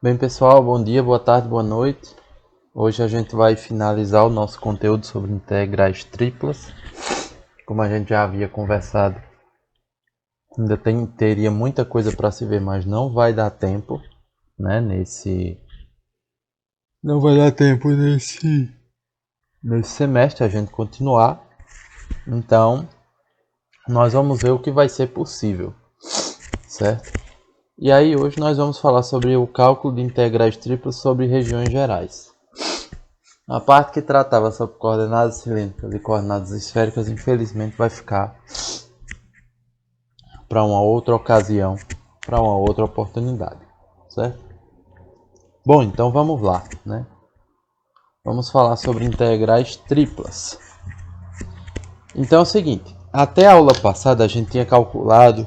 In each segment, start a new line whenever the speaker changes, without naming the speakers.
Bem, pessoal, bom dia, boa tarde, boa noite. Hoje a gente vai finalizar o nosso conteúdo sobre integrais triplas. Como a gente já havia conversado, ainda teria muita coisa para se ver, mas não vai dar tempo, né? Não vai dar tempo nesse semestre a gente continuar. Então, nós vamos ver o que vai ser possível, certo? E aí hoje nós vamos falar sobre o cálculo de integrais triplas sobre regiões gerais. A parte que tratava sobre coordenadas cilíndricas e coordenadas esféricas, infelizmente, vai ficar para uma outra ocasião, para uma outra oportunidade, certo? Bom, então vamos lá, né? Vamos falar sobre integrais triplas. Então é o seguinte, até a aula passada a gente tinha calculado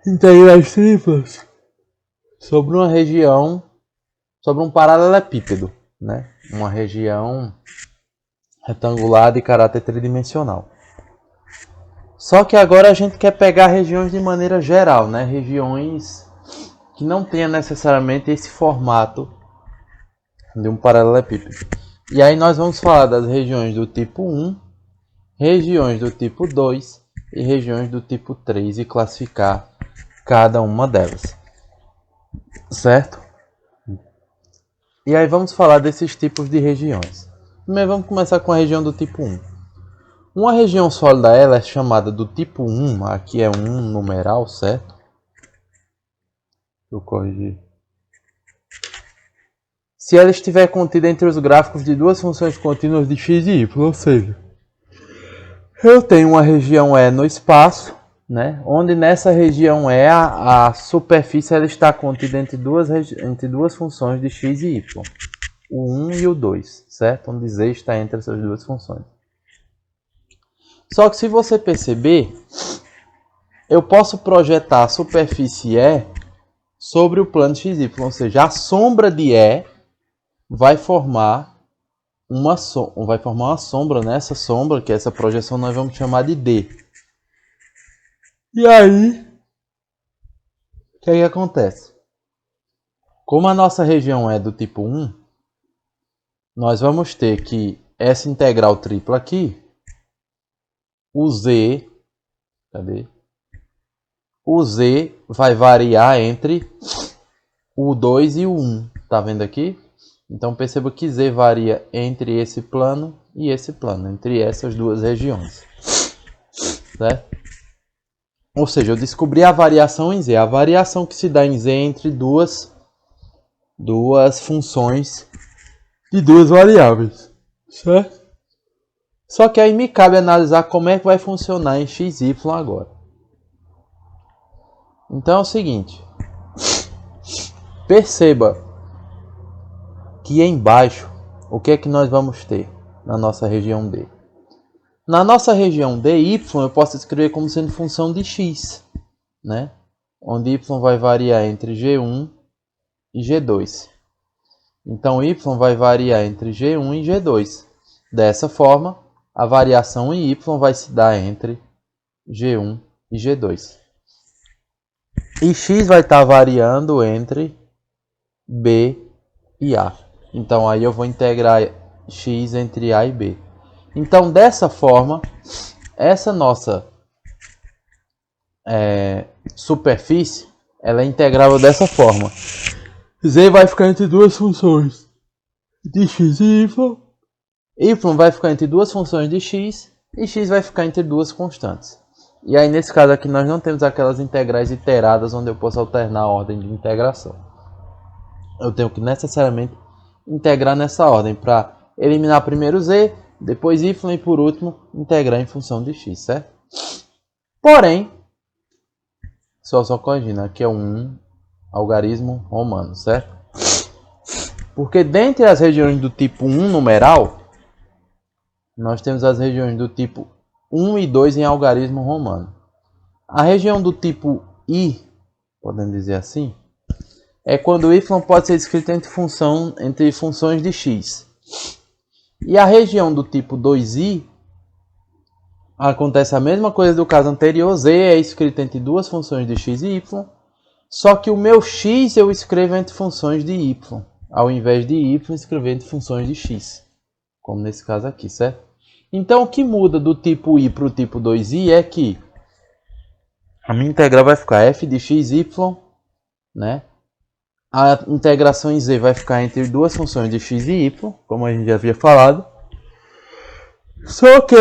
integrais triplas sobre uma região, sobre um paralelepípedo, né? Uma região retangular de caráter tridimensional. Só que agora a gente quer pegar regiões de maneira geral, né? Regiões que não tenha necessariamente esse formato de um paralelepípedo. E aí nós vamos falar das regiões do tipo 1, regiões do tipo 2 e regiões do tipo 3 e classificar cada uma delas. Certo? E aí vamos falar desses tipos de regiões. Primeiro vamos começar com a região do tipo 1. Uma região sólida ela é chamada do tipo 1, aqui é um numeral, certo? Eu corrigi. Se ela estiver contida entre os gráficos de duas funções contínuas de x e y, ou seja, eu tenho uma região E no espaço, né, onde nessa região E a superfície ela está contida entre duas funções de x e y, o 1 e o 2, certo? Onde Z está entre essas duas funções. Só que se você perceber, eu posso projetar a superfície E sobre o plano xy, ou seja, a sombra de E vai formar uma sombra nessa sombra, que essa projeção nós vamos chamar de D. E aí, o que acontece? Como a nossa região é do tipo 1, nós vamos ter que essa integral tripla aqui, o Z, cadê? O Z vai variar entre o 2 e o 1, tá vendo aqui? Então perceba que Z varia entre esse plano e esse plano, entre essas duas regiões, certo? Ou seja, eu descobri a variação em Z, a variação que se dá em Z entre duas funções de duas variáveis, certo? Só que aí me cabe analisar como é que vai funcionar em XY agora. Então é o seguinte, perceba que embaixo, o que é que nós vamos ter na nossa região D? Na nossa região D, y eu posso escrever como sendo função de x, né? Onde y vai variar entre G1 e G2. Então y vai variar entre G1 e G2. Dessa forma, a variação em y vai se dar entre G1 e G2. E x vai estar variando entre B e A. Então aí eu vou integrar x entre A e B. Então dessa forma, essa nossa superfície ela é integrável dessa forma. Z vai ficar entre duas funções de x e y. Y vai ficar entre duas funções de x e x vai ficar entre duas constantes. E aí nesse caso aqui nós não temos aquelas integrais iteradas onde eu posso alternar a ordem de integração. Eu tenho que necessariamente integrar nessa ordem para eliminar primeiro z, depois y e por último integrar em função de x, certo? Porém, só corrigindo, aqui é um algarismo romano, certo? Porque dentre as regiões do tipo 1 numeral, nós temos as regiões do tipo 1 e 2 em algarismo romano. A região do tipo I, podemos dizer assim, é quando y pode ser escrito entre funções de x. E a região do tipo 2i, acontece a mesma coisa do caso anterior, z é escrito entre duas funções de x e y, Só que o meu x eu escrevo entre funções de y, ao invés de y escrever entre funções de x, como nesse caso aqui, certo? Então o que muda do tipo i para o tipo 2i é que a minha integral vai ficar f de x, y, né? A integração em z vai ficar entre duas funções de x e y, como a gente já havia falado. Só que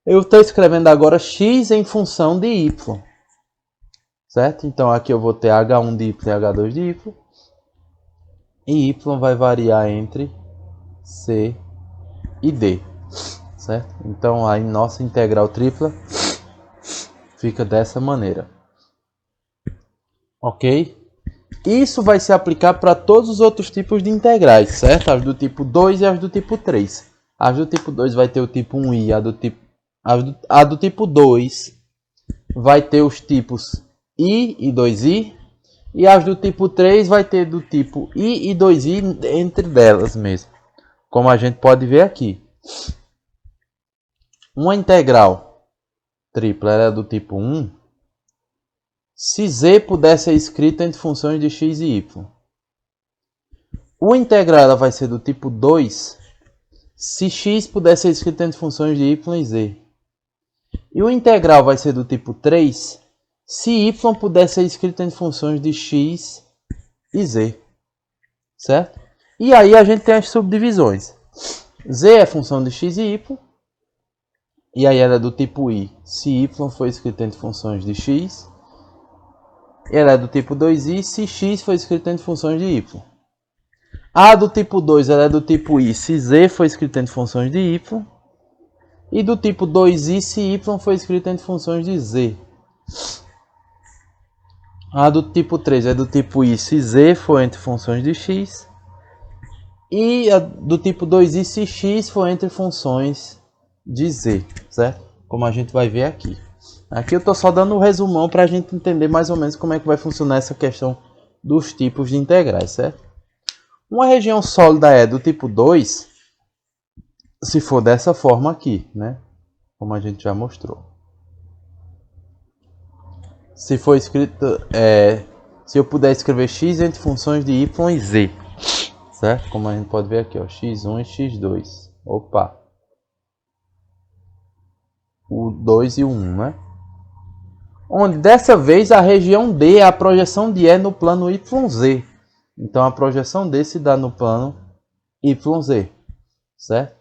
eu estou escrevendo agora x em função de y, certo? Então aqui eu vou ter h1 de y e h2 de y. E y vai variar entre c e d, certo? Então a nossa integral tripla fica dessa maneira. Ok? Isso vai se aplicar para todos os outros tipos de integrais, certo? As do tipo 2 e as do tipo 3. As do tipo 2 vai ter o tipo 1i, a do tipo 2 vai ter os tipos i e 2i, e as do tipo 3 vai ter do tipo i e 2i entre delas mesmo, como a gente pode ver aqui. Uma integral tripla é do tipo 1, se z puder ser escrito entre funções de x e y. O integral ela vai ser do tipo 2 se x puder ser escrito entre funções de y e z. E o integral vai ser do tipo 3 se y puder ser escrito entre funções de x e z. Certo? E aí a gente tem as subdivisões. Z é função de x e y. E aí ela é do tipo i se y for escrito entre funções de x. E ela é do tipo 2i se x for escrito entre funções de y. A do tipo 2 ela é do tipo i se z for escrito entre funções de y. E do tipo 2i se y for escrito entre funções de z. A do tipo 3 é do tipo i se z for entre funções de x. E a do tipo 2i se x for entre funções de z, certo? Como a gente vai ver aqui. Aqui eu estou só dando um resumão para a gente entender mais ou menos como é que vai funcionar essa questão dos tipos de integrais, certo? Uma região sólida é do tipo 2, se for dessa forma aqui, né? Como a gente já mostrou. Se for escrito, se eu puder escrever x entre funções de y e z, certo? Como a gente pode ver aqui, ó, x1 e x2. Opa! O 2 e o 1, né? Onde dessa vez a região D é a projeção de E no plano YZ. Então a projeção D se dá no plano YZ, certo?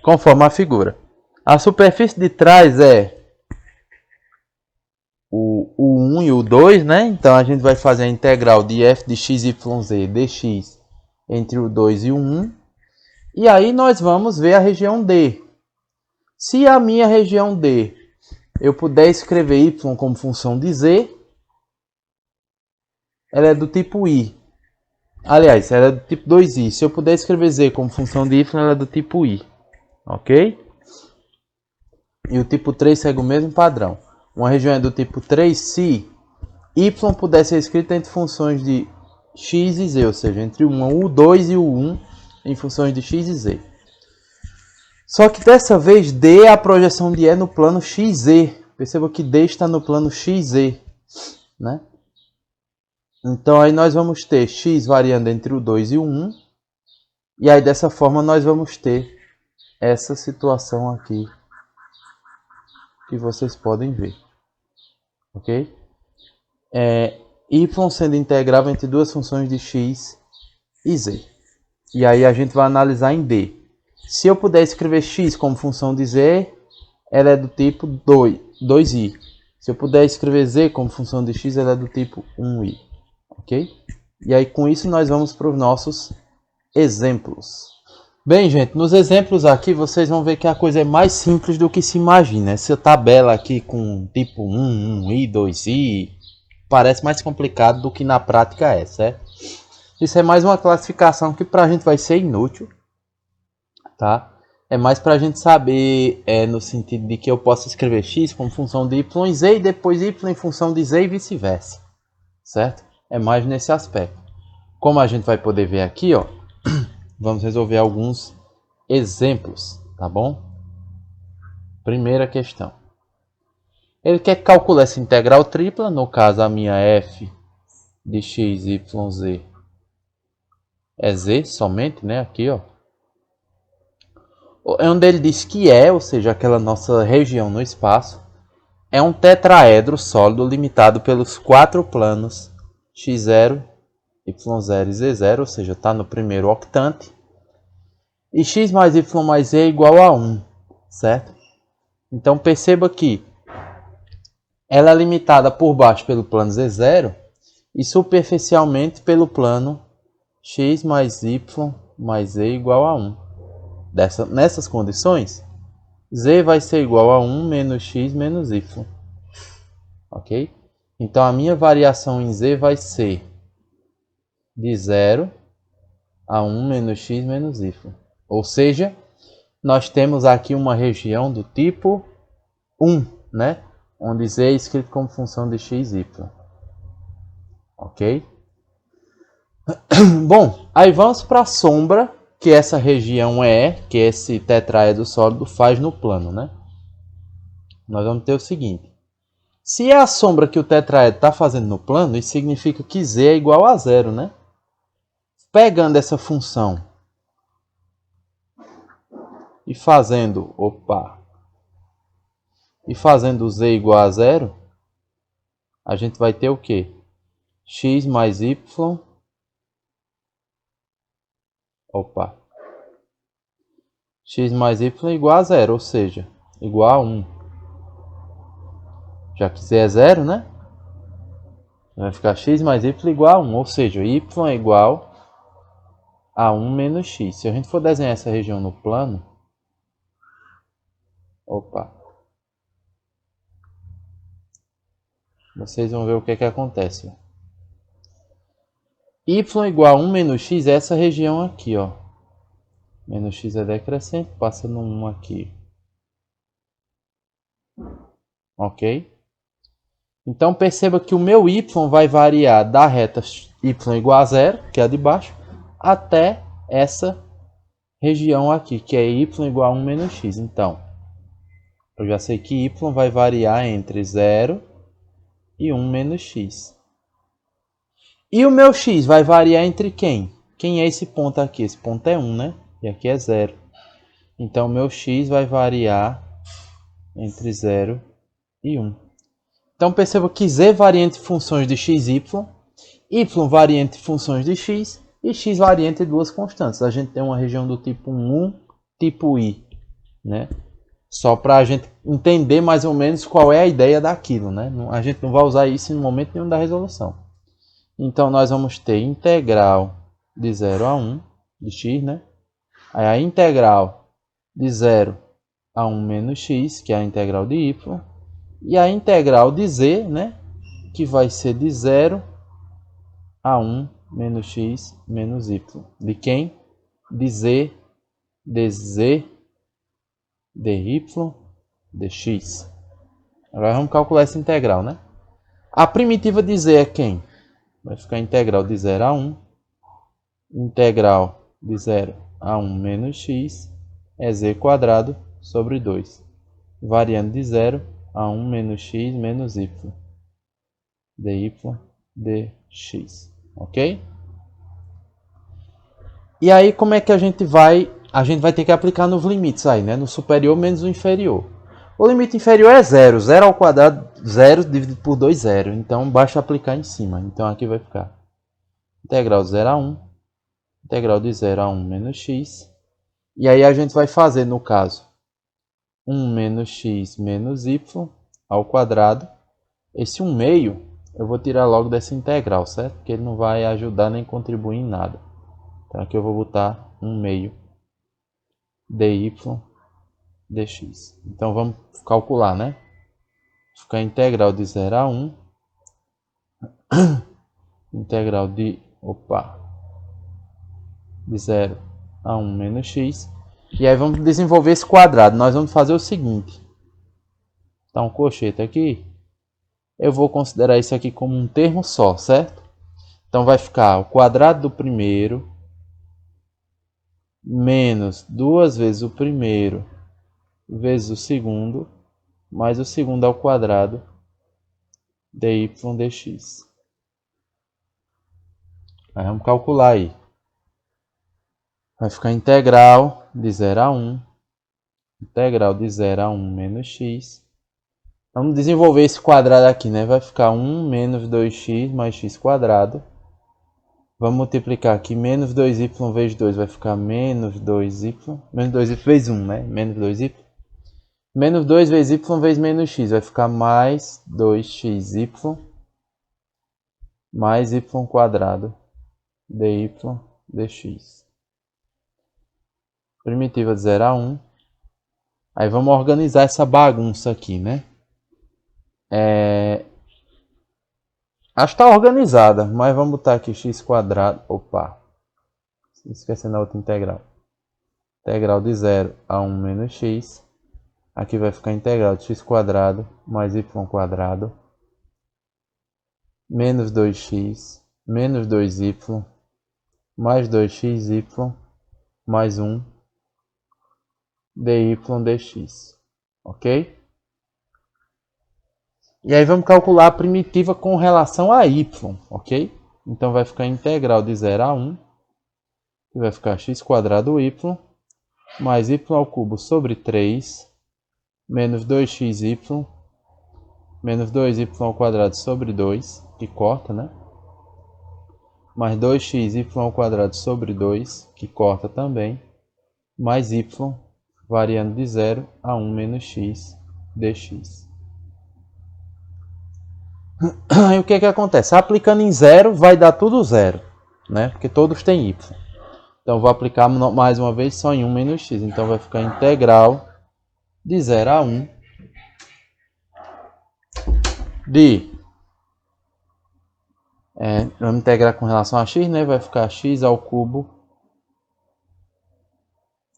Conforme a figura. A superfície de trás é o 1 e o 2, né? Então a gente vai fazer a integral de f de x, y, z dx entre o 2 e o 1. E aí nós vamos ver a região D. Se a minha região D eu puder escrever y como função de z, ela é do tipo i. Aliás, ela é do tipo 2i. Se eu puder escrever z como função de y, ela é do tipo i. Ok? E o tipo 3 segue o mesmo padrão. Uma região é do tipo 3 se y puder ser escrita entre funções de x e z, ou seja, entre o 2 e o 1 em funções de x e z. Só que dessa vez D é a projeção de E no plano XZ. Perceba que D está no plano XZ, né? Então aí nós vamos ter x variando entre o 2 e o 1. E aí dessa forma nós vamos ter essa situação aqui que vocês podem ver. Ok? Y sendo integrável entre duas funções de x e z. E aí a gente vai analisar em D. Se eu puder escrever x como função de z, ela é do tipo 2i. Se eu puder escrever z como função de x, ela é do tipo 1i. Ok? E aí com isso nós vamos para os nossos exemplos. Bem, gente, nos exemplos aqui vocês vão ver que a coisa é mais simples do que se imagina. Essa tabela aqui com tipo 1, 1i, 2i, parece mais complicado do que na prática é, certo? Isso é mais uma classificação que para a gente vai ser inútil, tá? É mais para a gente saber, no sentido de que eu posso escrever x como função de y e z e depois y em função de z e vice-versa, certo? É mais nesse aspecto. Como a gente vai poder ver aqui, ó, vamos resolver alguns exemplos, tá bom? Primeira questão. Ele quer que calcule essa integral tripla, no caso a minha f de x, y, z é z somente, né? Aqui, ó. É onde ele diz que ou seja, aquela nossa região no espaço, é um tetraedro sólido limitado pelos 4 planos x0, y0 e z0, ou seja, está no primeiro octante. E x mais y mais z é igual a 1, certo? Então perceba que ela é limitada por baixo pelo plano z0 e superficialmente pelo plano x mais y mais z igual a 1. Nessas condições, z vai ser igual a 1 menos x menos y. Ok? Então a minha variação em z vai ser de 0 a 1 menos x menos y. Ou seja, nós temos aqui uma região do tipo 1, né? Onde z é escrito como função de x, y. Ok? Bom, aí vamos para a sombra que essa região que esse tetraedro sólido faz no plano, né? Nós vamos ter o seguinte. Se é a sombra que o tetraedro está fazendo no plano, isso significa que z é igual a 0, né? Pegando essa função e fazendo, z igual a 0, a gente vai ter o quê? X mais y, x mais y igual a 0, ou seja, igual a 1. Já que z é 0, né? Vai ficar x mais y igual a 1, ou seja, y é igual a 1 menos x. Se a gente for desenhar essa região no plano, vocês vão ver o que acontece. Y igual a 1 menos x é essa região aqui, ó. Menos x é decrescente, passa no 1 aqui. Ok? Então perceba que o meu y vai variar da reta y igual a 0, que é a de baixo, até essa região aqui, que é y igual a 1 menos x. Então, eu já sei que y vai variar entre 0 e 1 menos x. E o meu x vai variar entre quem? Quem é esse ponto aqui? Esse ponto é 1, né? E aqui é 0. Então, o meu x vai variar entre 0 e 1. Então, perceba que z varia entre funções de x e y varia entre funções de x e x varia entre duas constantes. A gente tem uma região do tipo 1, tipo i, né? Só para a gente entender mais ou menos qual é a ideia daquilo, né? A gente não vai usar isso no momento nenhum da resolução. Então, nós vamos ter integral de 0 a 1 de x, né? Aí a integral de 0 a 1 menos x, que é a integral de y. E a integral de z, né? Que vai ser de 0 a 1 menos x menos y. De quem? De z, dz, dy, dx. Agora vamos calcular essa integral, né? A primitiva de z é quem? Vai ficar a integral de 0 a 1. Integral de 0 a 1 menos x é z quadrado sobre 2. Variando de 0 a 1 menos x menos y. dy, dx. Ok? E aí como é que a gente vai... A gente vai ter que aplicar nos limites aí, né? No superior menos o inferior. O limite inferior é 0. 0 ao quadrado, 0 dividido por 2, 0. Então, basta aplicar em cima. Então, aqui vai ficar integral de 0 a 1. Integral de 0 a 1 menos x. E aí a gente vai fazer, no caso, 1 menos x menos y ao quadrado. Esse 1 meio eu vou tirar logo dessa integral, certo? Porque ele não vai ajudar nem contribuir em nada. Então, aqui eu vou botar 1 meio dy dx. Então vamos calcular, né? Fica a integral de 0 a 1. Integral de 0 a 1 menos x. E aí vamos desenvolver esse quadrado. Nós vamos fazer o seguinte. Tá um cochete aqui. Eu vou considerar isso aqui como um termo só, certo? Então vai ficar o quadrado do primeiro menos 2 vezes o primeiro vezes o segundo mais o segundo ao quadrado dy dx. Aí vamos calcular aí. Vai ficar integral de 0 a 1. Integral de 0 a 1 menos x. Vamos desenvolver esse quadrado aqui, né? Vai ficar 1 menos 2x mais x quadrado. Vamos multiplicar aqui. Menos 2y vezes 2 vai ficar menos 2y. Menos 2y vezes 1, né? Menos 2y. Menos 2 vezes y vezes menos x vai ficar mais 2xy mais y quadrado dy dx. Primitiva de 0 a 1. Aí vamos organizar essa bagunça aqui, né? Acho que está organizada, mas vamos botar aqui x quadrado. Opa, esquecendo a outra integral. Integral de 0 a 1 menos x. Aqui vai ficar integral de x quadrado mais y quadrado menos 2x menos 2y mais 2xy mais 1 dy dx. Ok? E aí vamos calcular a primitiva com relação a y, ok? Então vai ficar integral de 0 a 1, que vai ficar x quadrado y, mais y ao cubo sobre 3, menos 2xy, menos 2y ao quadrado sobre 2, que corta, né? Mais 2xy ao quadrado sobre 2, que corta também, mais y, variando de 0 a 1 menos x dx. E o que acontece? Aplicando em 0 vai dar tudo 0, né? Porque todos têm y. Então vou aplicar mais uma vez só em 1 menos x. Então vai ficar integral de 0 a 1 de... vamos integrar com relação a x, né? Vai ficar x ao cubo.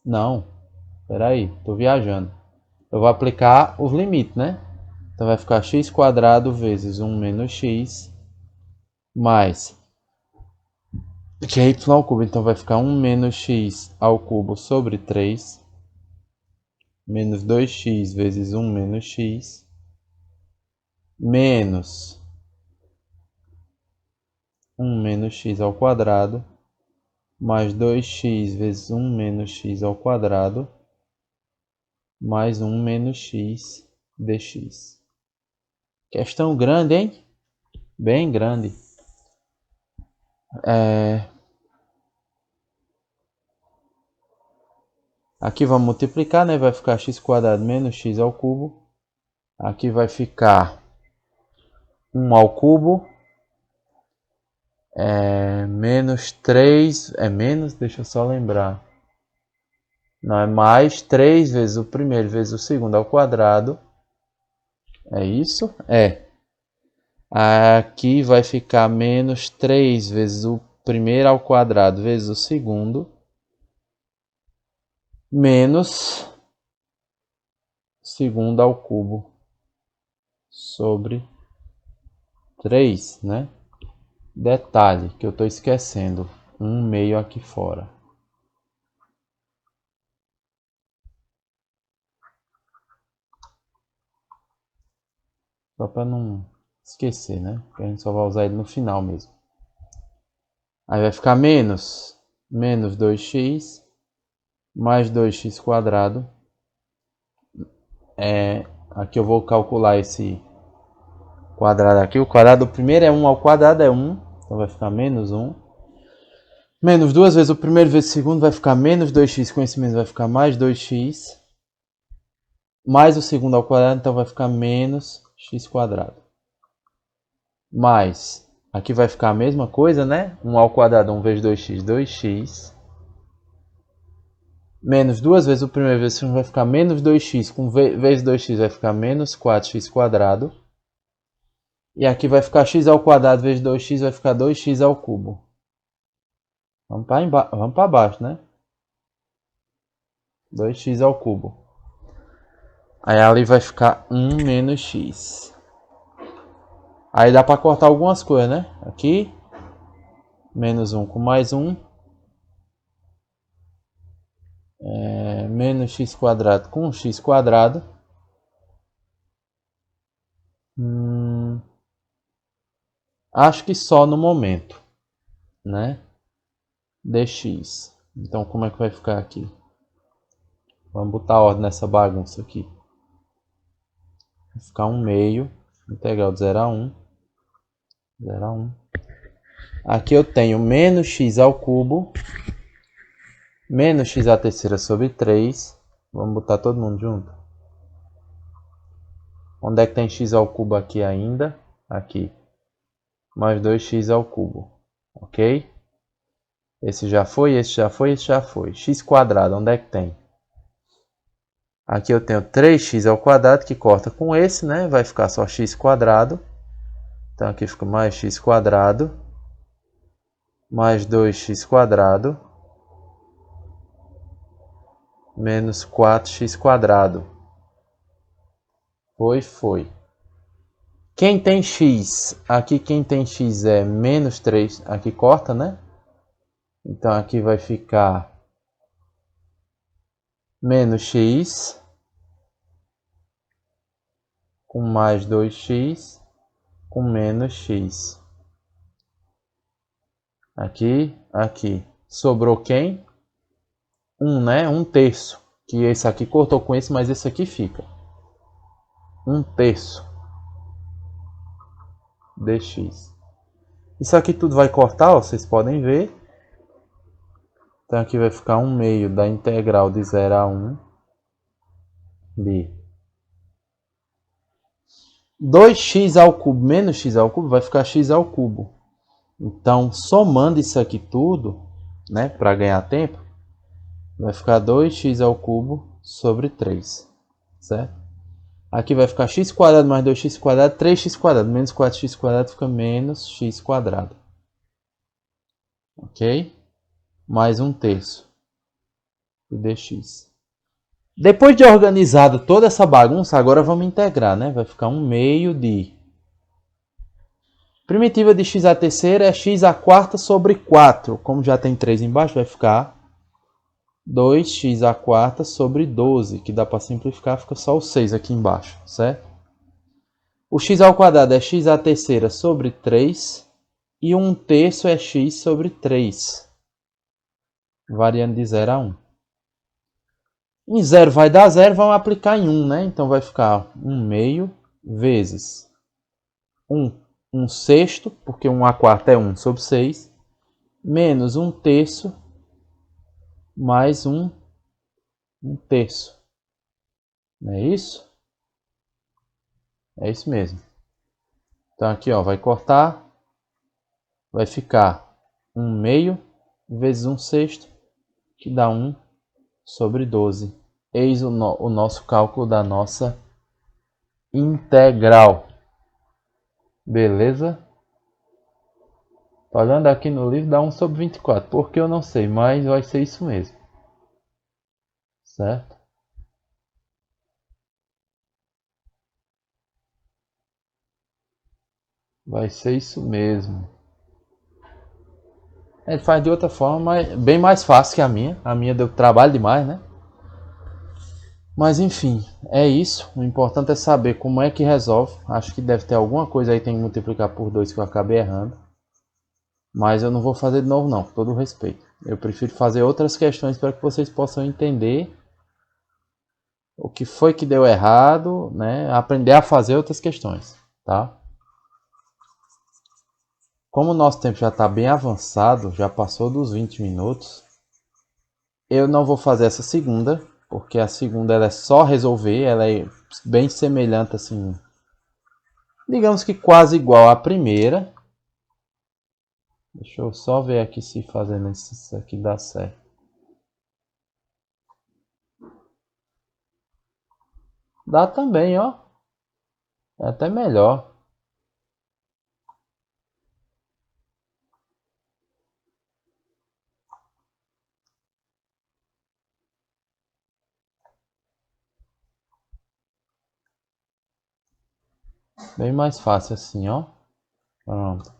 Não, peraí, estou viajando. Eu vou aplicar os limites, né? Então vai ficar x quadrado vezes 1 menos x mais que é y ao cubo. Então vai ficar 1 menos x ao cubo sobre 3 menos 2x vezes 1 menos x menos 1 menos x ao quadrado mais 2x vezes 1 menos x ao quadrado mais 1 menos x dx. Questão grande, hein? Bem grande. Aqui vamos multiplicar, né? Vai ficar x quadrado menos x ao cubo. Aqui vai ficar 1 ao cubo. Menos 3. É menos, deixa eu só lembrar. Não, é mais 3 vezes o primeiro vezes o segundo ao quadrado. É isso? É. Aqui vai ficar menos 3 vezes o primeiro ao quadrado vezes o segundo. Menos segundo ao cubo sobre 3, né? Detalhe que eu estou esquecendo. 1 meio aqui fora. Só para não esquecer, né? Porque a gente só vai usar ele no final mesmo. Aí vai ficar menos 2x mais 2x quadrado. Aqui eu vou calcular esse quadrado aqui. O quadrado do primeiro é 1 ao quadrado é 1. Então vai ficar menos 1. Menos 2 vezes o primeiro vezes o segundo vai ficar menos 2x. Com esse menos vai ficar mais 2x. Mais o segundo ao quadrado, então vai ficar menos x quadrado. Mais, aqui vai ficar a mesma coisa, né? 1 ao quadrado, 1 vezes 2x, 2x. Menos 2 vezes o primeiro vezes o segundo vai ficar menos 2x. Com vezes 2x vai ficar menos 4x quadrado. E aqui vai ficar x ao quadrado vezes 2x vai ficar 2x ao cubo. Vamos para baixo, né? 2x ao cubo. Aí ali vai ficar 1 menos x. Aí dá para cortar algumas coisas, né? Aqui, menos 1 com mais 1. Menos x quadrado com x quadrado. Acho que só no momento, né? Dx. Então como é que vai ficar aqui? Vamos botar ordem nessa bagunça aqui. Vai ficar 1 meio, integral de 0 a 1. 0 a 1. Aqui eu tenho menos x ao cubo, menos x à terceira sobre 3. Vamos botar todo mundo junto. Onde é que tem x ao cubo aqui ainda? Aqui. Mais 2x ao cubo. Ok? Esse já foi, esse já foi, esse já foi. X quadrado, onde é que tem? Aqui eu tenho 3x ao quadrado, que corta com esse, né? Vai ficar só x quadrado. Então aqui fica mais x quadrado. Mais 2x quadrado. Menos 4x quadrado. Foi. Quem tem x? Aqui quem tem x é menos 3. Aqui corta, né? Então aqui vai ficar menos x com mais 2x com menos x. Aqui. Sobrou quem? 1, né? 1/3. Que esse aqui cortou com esse, mas esse aqui fica. 1/3 dx. Isso aqui tudo vai cortar, ó, vocês podem ver. Então aqui vai ficar 1 meio da integral de 0 a 1 de 2x ao cubo menos x ao cubo vai ficar x ao cubo. Então, somando isso aqui tudo, né, para ganhar tempo, vai ficar 2x ao cubo sobre 3, certo? Aqui vai ficar x quadrado mais 2x quadrado, 3x quadrado, menos 4x quadrado fica menos x quadrado. Ok? Mais 1/3 de dx. Depois de organizada toda essa bagunça, agora vamos integrar, né? Vai ficar 1 meio de... Primitiva de x à terceira é x à quarta sobre 4. Como já tem 3 embaixo, vai ficar 2x à quarta sobre 12, que dá para simplificar, fica só o 6 aqui embaixo, certo? O x ao quadrado é x à terceira sobre 3 e 1/3 é x sobre 3, variando de 0 a 1. Em 0 vai dar 0, vamos aplicar em 1, né? Então vai ficar 1 meio vezes 1 sexto, porque 1 à quarta é 1 sobre 6, menos 1/3 mais 1/3. Não é isso? É isso mesmo. Então aqui, ó, vai cortar, vai ficar 1 meio vezes 1 sexto, que dá 1 sobre 12. Eis o nosso cálculo da nossa integral. Beleza? Olhando aqui no livro dá 1 sobre 24, porque eu não sei, mas vai ser isso mesmo. Certo? Vai ser isso mesmo. Ele faz de outra forma, mas bem mais fácil que a minha. A minha deu trabalho demais, né? Mas enfim, é isso. O importante é saber como é que resolve. Acho que deve ter alguma coisa aí que tem que multiplicar por 2 que eu acabei errando. Mas eu não vou fazer de novo não, com todo respeito. Eu prefiro fazer outras questões para que vocês possam entender o que foi que deu errado, né? Aprender a fazer outras questões, tá? Como o nosso tempo já está bem avançado, já passou dos 20 minutos, eu não vou fazer essa segunda, porque a segunda ela é só resolver, ela é bem semelhante assim, digamos que quase igual à primeira. Deixa eu só ver aqui se fazendo isso aqui dá certo. Dá também, ó. É até melhor. Bem mais fácil assim, ó. Pronto.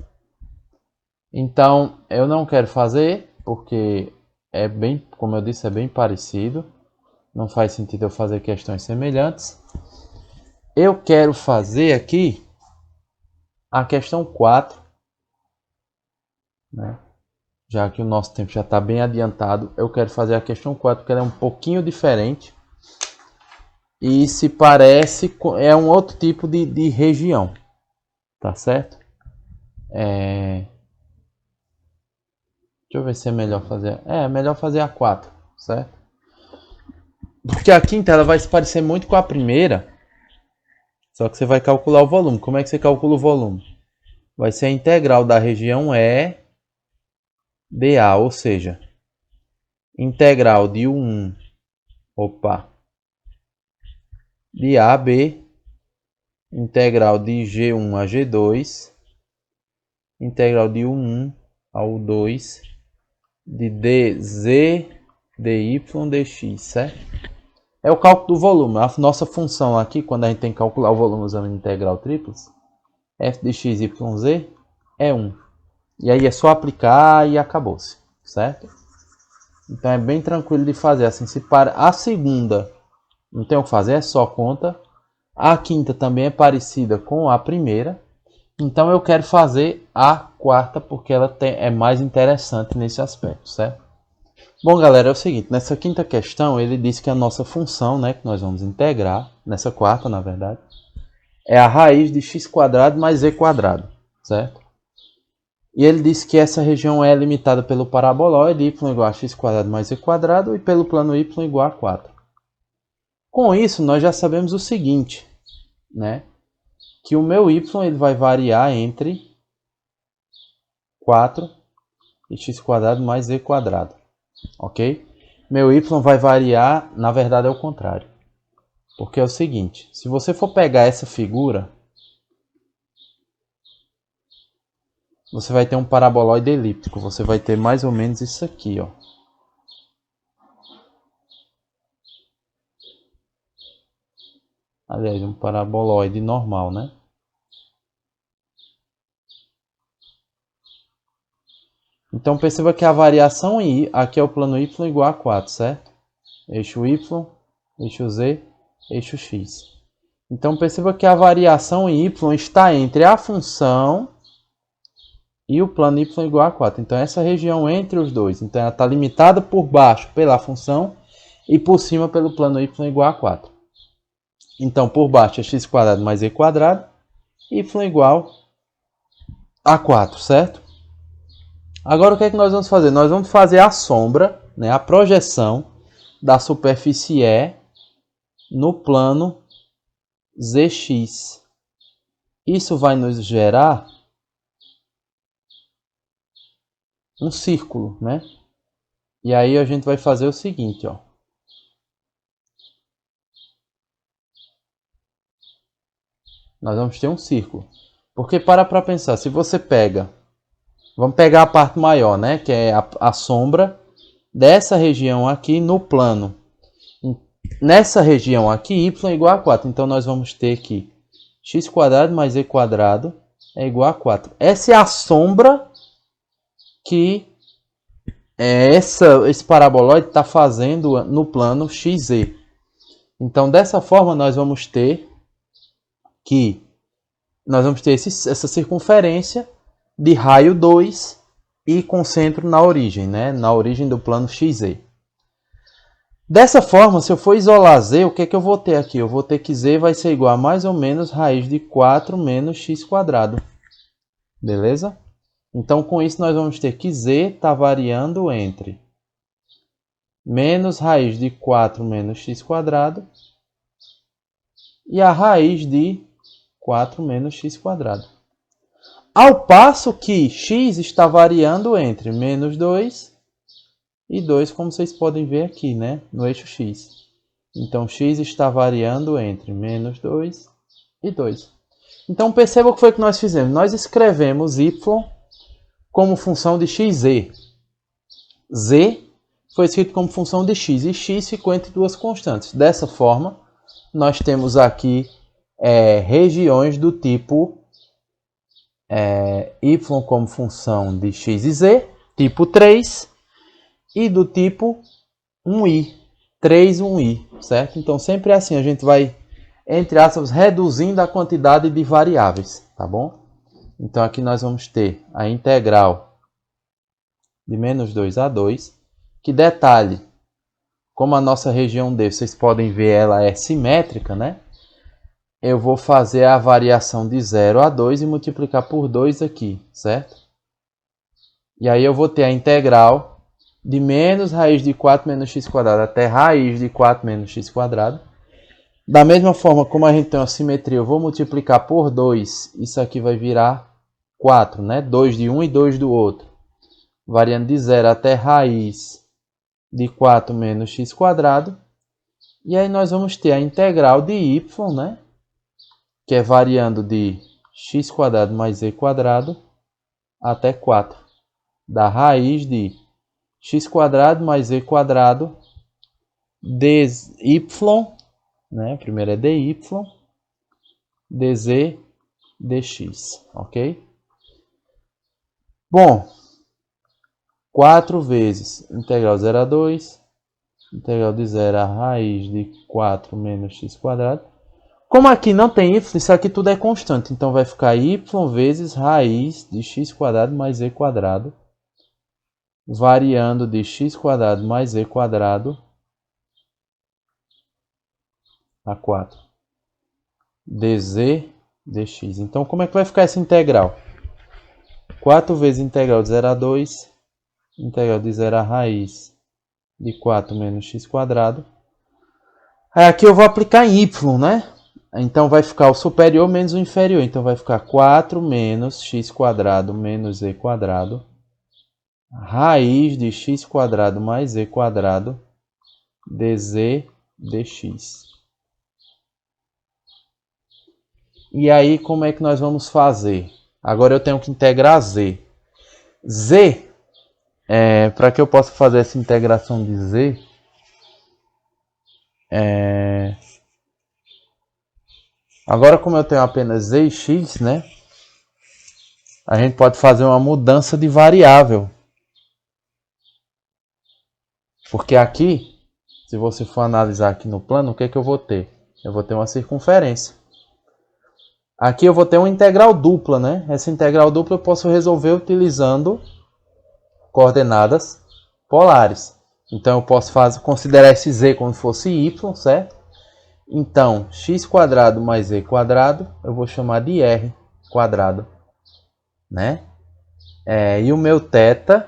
Então, eu não quero fazer, porque é bem, como eu disse, é bem parecido. Não faz sentido eu fazer questões semelhantes. Eu quero fazer aqui a questão 4, né? Já que o nosso tempo já está bem adiantado, eu quero fazer a questão 4, porque ela é um pouquinho diferente. E se parece, é um outro tipo de região, tá certo? Deixa eu ver se é melhor fazer. É melhor fazer a 4, certo? Porque a quinta ela vai se parecer muito com a primeira, só que você vai calcular o volume. Como é que você calcula o volume? Vai ser a integral da região E dA, ou seja, integral de U1, de A a B, integral de G1 a G2, integral de U1 a U2, de dz, dy, dx, certo? É o cálculo do volume. A nossa função aqui, quando a gente tem que calcular o volume usando integral tríplice, f de x, y, z é 1. E aí é só aplicar e acabou-se, certo? Então é bem tranquilo de fazer. Assim, se para a segunda não tem o que fazer, é só conta. A quinta também é parecida com a primeira. Então eu quero fazer a quarta porque ela é mais interessante nesse aspecto, certo? Bom, galera, é o seguinte. Nessa quinta questão, ele diz que a nossa função, né, que nós vamos integrar, nessa quarta, na verdade, é a raiz de x² mais z², certo? E ele disse que essa região é limitada pelo paraboloide y igual a x² mais z² e pelo plano y igual a 4. Com isso, nós já sabemos o seguinte, né? Que o meu y ele vai variar entre 4 e x² mais z², ok? Meu y vai variar, na verdade é o contrário. Porque é o seguinte, se você for pegar essa figura, você vai ter um paraboloide elíptico, você vai ter mais ou menos isso aqui, ó. Aliás, um paraboloide normal, né? Então perceba que a variação em aqui é o plano y igual a 4, certo? Eixo y, eixo z, eixo x. Então perceba que a variação em y está entre a função e o plano y igual a 4. Então essa região entre os dois. Então ela está limitada por baixo pela função e por cima pelo plano y igual a 4. Então por baixo é x² mais z², y igual a 4, certo? Agora o que é que nós vamos fazer? Nós vamos fazer a sombra, né, a projeção da superfície E no plano ZX. Isso vai nos gerar um círculo, né? E aí a gente vai fazer o seguinte, ó. Nós vamos ter um círculo. Porque para pensar, se você pega, vamos pegar a parte maior, né, que é a sombra dessa região aqui no plano. Nessa região aqui, y é igual a 4. Então nós vamos ter que x² mais z² é igual a 4. Essa é a sombra que esse paraboloide está fazendo no plano XZ. Então dessa forma nós vamos ter essa circunferência de raio 2 e com centro na origem, né? Na origem do plano XZ. Dessa forma, se eu for isolar z, o que é que eu vou ter aqui? Eu vou ter que z vai ser igual a mais ou menos raiz de 4 menos x². Beleza? Então, com isso, nós vamos ter que z está variando entre menos raiz de 4 menos x² e a raiz de 4 menos x². Ao passo que x está variando entre menos 2 e 2, como vocês podem ver aqui, né, no eixo x. Então, x está variando entre menos 2 e 2. Então, perceba o que foi que nós fizemos. Nós escrevemos y como função de xz. Z foi escrito como função de x e x ficou entre duas constantes. Dessa forma, nós temos aqui regiões do tipo y como função de x e z, tipo 3, e do tipo 1i, 3, 1i, certo? Então sempre assim, a gente vai, entre aspas, reduzindo a quantidade de variáveis, tá bom? Então aqui nós vamos ter a integral de menos 2 a 2. Que detalhe, como a nossa região D, vocês podem ver, ela é simétrica, né? Eu vou fazer a variação de 0 a 2 e multiplicar por 2 aqui, certo? E aí eu vou ter a integral de menos raiz de 4 menos x quadrado até raiz de 4 menos x quadrado. Da mesma forma, como a gente tem uma simetria, eu vou multiplicar por 2. Isso aqui vai virar 4, né? 2 de um e 2 do outro. Variando de 0 até raiz de 4 menos x quadrado. E aí nós vamos ter a integral de y, né? Que é variando de x quadrado mais z quadrado até 4. Da raiz de x quadrado mais z quadrado dy, né? Primeiro é dy, dz, dx, ok? Bom, 4 vezes integral 0 a 2, integral de 0 a raiz de 4 menos x quadrado. Como aqui não tem y, isso aqui tudo é constante. Então vai ficar y vezes raiz de x quadrado mais z quadrado, variando de x quadrado mais z quadrado a 4. dz, dx. Então como é que vai ficar essa integral? 4 vezes integral de 0 a 2, integral de 0 a raiz de 4 menos x quadrado. Aí aqui eu vou aplicar em y, né? Então vai ficar o superior menos o inferior. Então vai ficar 4 menos x quadrado menos z quadrado. Raiz de x quadrado mais z quadrado dz dx. E aí como é que nós vamos fazer? Agora eu tenho que integrar z. Z, para que eu possa fazer essa integração de z, agora como eu tenho apenas z e x, né? A gente pode fazer uma mudança de variável. Porque aqui, se você for analisar aqui no plano, o que é que eu vou ter? Eu vou ter uma circunferência. Aqui eu vou ter uma integral dupla, né? Essa integral dupla eu posso resolver utilizando coordenadas polares. Então eu posso considerar esse z como se fosse y, certo? Então, x quadrado mais z quadrado, eu vou chamar de r quadrado, né? E o meu θ,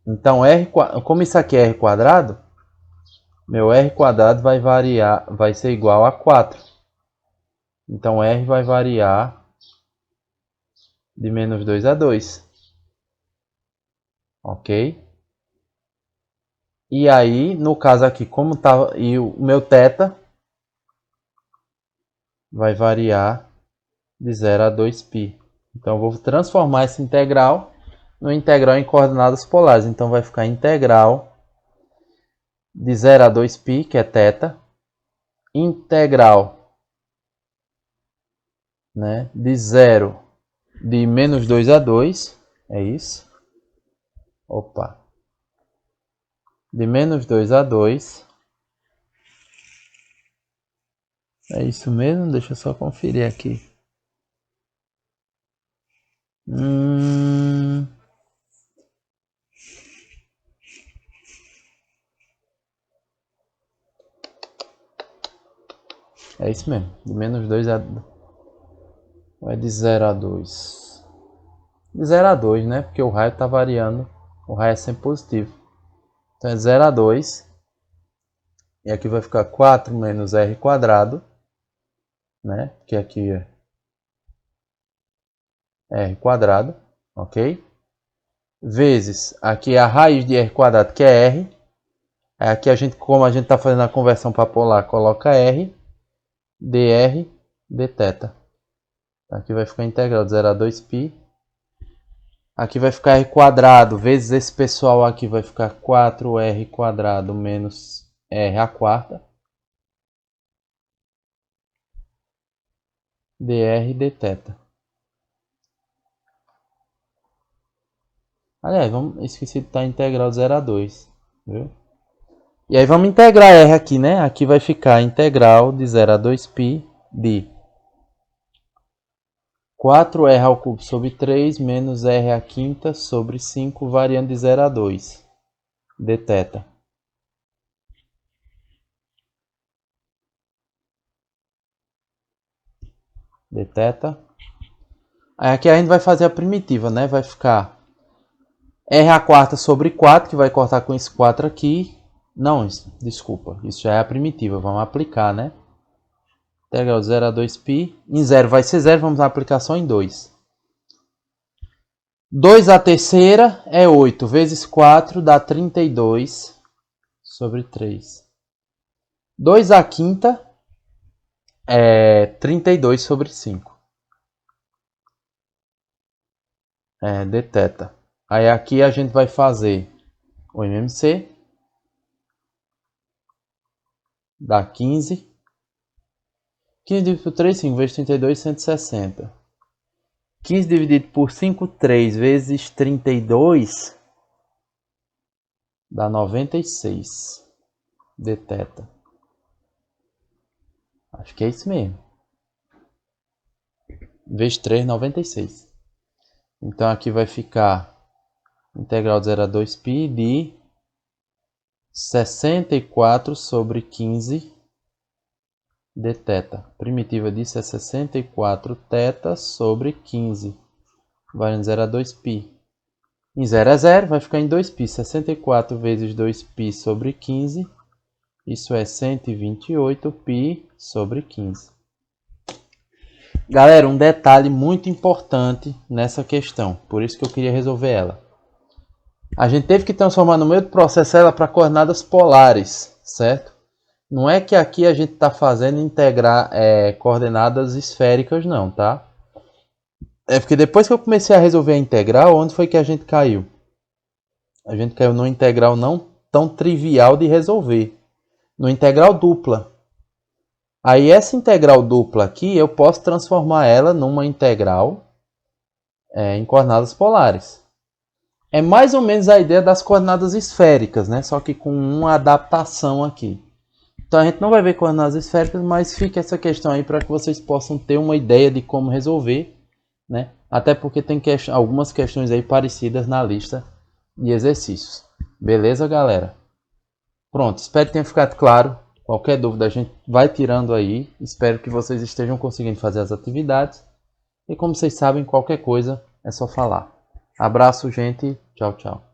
então como isso aqui é r quadrado, meu r quadrado vai ser igual a 4. Então r vai variar de menos 2 a 2. Ok? E aí, no caso aqui, como tá, e o meu θ vai variar de 0 a 2π. Então eu vou transformar essa integral no integral em coordenadas polares. Então vai ficar integral de 0 a 2π, que é θ, integral, né, de menos 2 a 2, é isso. Opa. De menos 2 a 2. É isso mesmo? Deixa eu só conferir aqui. É isso mesmo. De menos 2 a... Vai de 0 a 2. De 0 a 2, né? Porque o raio está variando. O raio é sempre positivo. Então é 0 a 2. E aqui vai ficar 4 menos r quadrado, né? Que aqui é r quadrado, ok? Vezes, aqui é a raiz de r quadrado, que é r. Aqui como a gente está fazendo a conversão para polar, coloca r, dr, dθ. Aqui vai ficar a integral de 0 a 2π. Aqui vai ficar r quadrado, vezes esse pessoal aqui vai ficar 4r quadrado menos r à quarta. dr dθ. Aliás, esqueci de estar a integral de 0 a 2. Viu? E aí vamos integrar r aqui, né? Aqui vai ficar a integral de 0 a 2π de 4r ao cubo sobre 3 menos r à quinta sobre 5 variando de 0 a 2. Dθ. Dθ. Aí aqui a gente vai fazer a primitiva, né? Vai ficar r à quarta sobre 4, que vai cortar com esse 4 aqui. Não, desculpa, isso já é a primitiva, vamos aplicar, né? Integral de 0 a 2π. Em 0 vai ser 0, vamos aplicar só em 2. 2 à terceira é 8 vezes 4 dá 32 sobre 3. 2 à quinta é 32 sobre 5. Dθ. Aí aqui a gente vai fazer o MMC. Dá 15. 15 dividido por 3, 5 vezes 32, 160. 15 dividido por 5, 3 vezes 32 dá 96 dθ. Acho que é isso mesmo. Vezes 3, 96. Então aqui vai ficar integral de 0 a 2π de 64 sobre 15 dθ. Primitiva disso é 64 θ sobre 15. Vai de 0 a 2π. Em 0 é 0, vai ficar em 2π. 64 vezes 2π sobre 15. Isso é 128π sobre 15. Galera, um detalhe muito importante nessa questão. Por isso que eu queria resolver ela. A gente teve que transformar no meio do processo ela para coordenadas polares, certo? Não é que aqui a gente está fazendo integrar coordenadas esféricas, não, tá? É porque depois que eu comecei a resolver a integral, onde foi que a gente caiu? A gente caiu numa integral não tão trivial de resolver. No integral dupla. Aí essa integral dupla aqui, eu posso transformar ela numa integral em coordenadas polares. É mais ou menos a ideia das coordenadas esféricas, né? Só que com uma adaptação aqui. Então a gente não vai ver coordenadas esféricas, mas fica essa questão aí para que vocês possam ter uma ideia de como resolver, né? Até porque tem algumas questões aí parecidas na lista de exercícios. Beleza, galera? Pronto, espero que tenha ficado claro. Qualquer dúvida a gente vai tirando aí. Espero que vocês estejam conseguindo fazer as atividades. E como vocês sabem, qualquer coisa é só falar. Abraço, gente. Tchau, tchau.